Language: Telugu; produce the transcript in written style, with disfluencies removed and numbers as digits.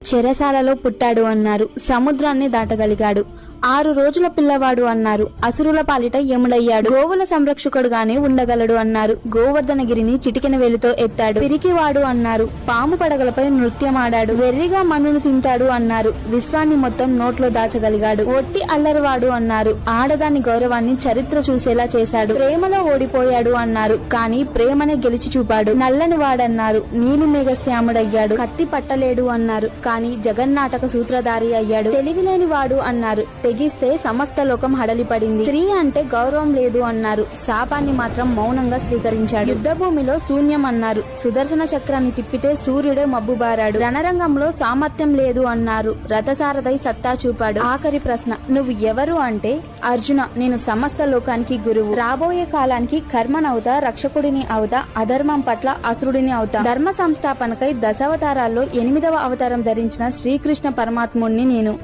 చెరసాలలో పుట్టాడు అన్నారు, సముద్రాన్ని దాటగలిగాడు. 6 రోజుల పిల్లవాడు అన్నారు, అసురుల పాలిట యముడయ్యాడు. గోవుల సంరక్షకుడుగానే ఉండగలడు అన్నారు, గోవర్ధనగిరిని చిటికెన వేలితో ఎత్తాడు. పిరికివాడు అన్నారు, పాము పడగలపై నృత్యమాడాడు. వెర్రిగా మన్నును తింటాడు అన్నారు, విశ్వాన్ని మొత్తం నోట్లో దాచగలిగాడు. ఒట్టి అల్లరివాడు అన్నారు, ఆడదాని గౌరవాన్ని చరిత్ర చూసేలా చేశాడు. ప్రేమలో ఓడిపోయాడు అన్నారు, కానీ ప్రేమనే గెలిచి చూపాడు. నల్లని వాడన్నారు, నీలిమేఘశ్యాముడయ్యాడు. కత్తి పట్టలేడు అన్నారు, కానీ జగన్నాటక సూత్రధారి అయ్యాడు. తెలివిలేని వాడు అన్నారు, తెగిస్తే సమస్త లోకం హడలిపడింది. స్త్రీ అంటే గౌరవం లేదు అన్నారు, శాపాన్ని మాత్రం మౌనంగా స్వీకరించాడు. యుద్ధ భూమిలో శూన్యం అన్నారు, సుదర్శన చక్రాన్ని తిప్పితే సూర్యుడే మబ్బుబారాడు. రణరంగంలో సామర్థ్యం లేదు అన్నారు, రథసారథై సత్తా చూపాడు. ఆఖరి ప్రశ్న, నువ్వు ఎవరు అంటే, అర్జున, నేను సమస్త లోకానికి గురువు. రాబోయే కాలానికి కర్మనవుతా, రక్షకుడిని అవుతా, అధర్మం పట్ల అసురుడిని అవుతా. ధర్మ సంస్థాపనకై దశావతారాల్లో 8వ అవతారం ధరించిన శ్రీకృష్ణ పరమాత్ముణ్ణి నేను.